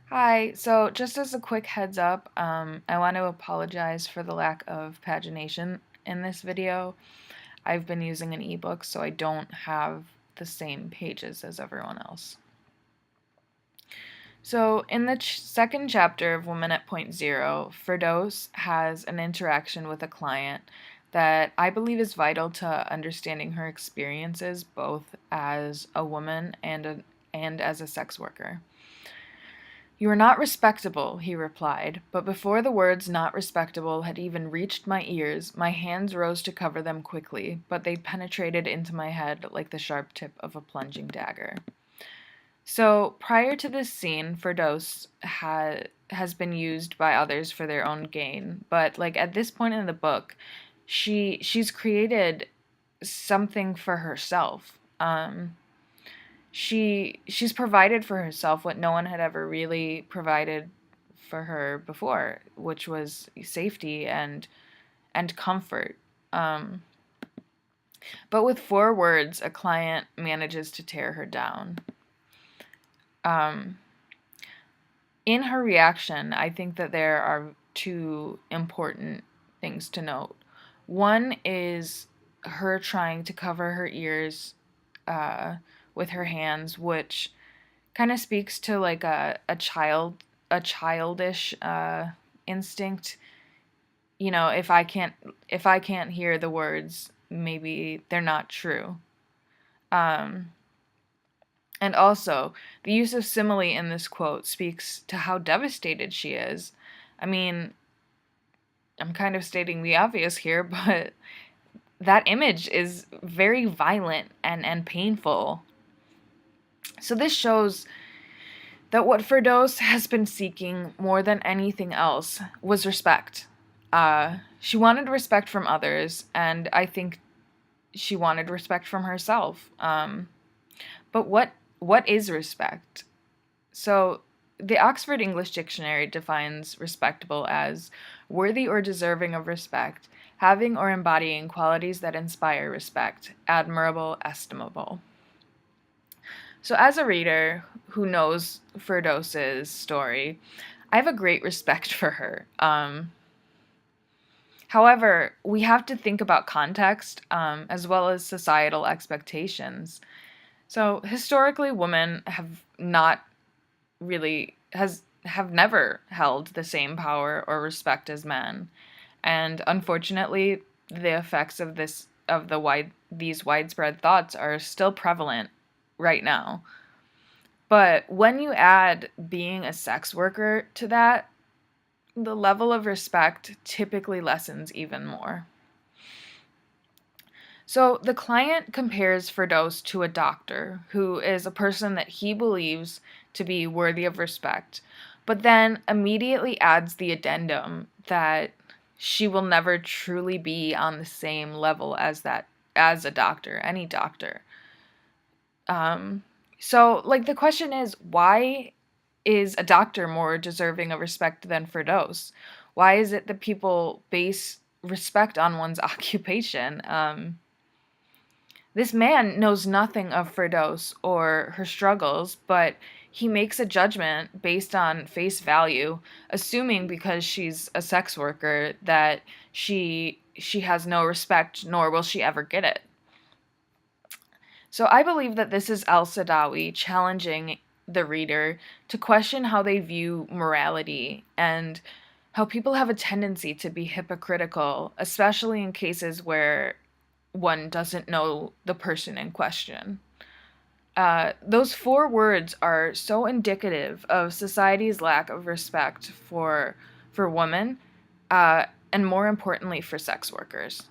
Hi, so just as a quick heads up, I want to apologize for the lack of pagination in this video. I've been using an ebook, so I don't have the same pages as everyone else. So, in the second chapter of Woman at Point Zero, Firdaus has an interaction with a client that I believe is vital to understanding her experiences both as a woman and as a sex worker. "You are not respectable," he replied, but before the words "not respectable" had even reached my ears, my hands rose to cover them quickly, but they penetrated into my head like the sharp tip of a plunging dagger. So, prior to this scene, Firdaus has been used by others for their own gain, but at this point in the book, she's created something for herself. She's provided for herself what no one had ever really provided for her before, which was safety and comfort. Um, but with 4 words, a client manages to tear her down. Um, in her reaction, I think that there are 2 important things to note. One is her trying to cover her ears with her hands, which kind of speaks to like a childish instinct. You know, if I can't hear the words, maybe they're not true. Um, and also, the use of simile in this quote speaks to how devastated she is. I mean, I'm kind of stating the obvious here, but that image is very violent and painful. So this shows that what Firdaus has been seeking more than anything else was respect. She wanted respect from others, and I think she wanted respect from herself. But what is respect? So, the Oxford English Dictionary defines respectable as worthy or deserving of respect, having or embodying qualities that inspire respect, admirable, estimable. So, as a reader who knows Firdaus's story, I have a great respect for her. However, we have to think about context as well as societal expectations. So, historically, women have not really have never held the same power or respect as men, and unfortunately, the effects of these widespread thoughts are still prevalent right now. But when you add being a sex worker to that, the level of respect typically lessens even more. So the client compares Firdaus to a doctor who is a person that he believes to be worthy of respect, but then immediately adds the addendum that she will never truly be on the same level as a doctor, any doctor. So the question is, why is a doctor more deserving of respect than Firdaus? Why is it that people base respect on one's occupation? This man knows nothing of Firdaus or her struggles, but he makes a judgment based on face value, assuming because she's a sex worker that she has no respect, nor will she ever get it. So I believe that this is Al-Sadawi challenging the reader to question how they view morality and how people have a tendency to be hypocritical, especially in cases where one doesn't know the person in question. Those 4 words are so indicative of society's lack of respect for women, and more importantly, for sex workers.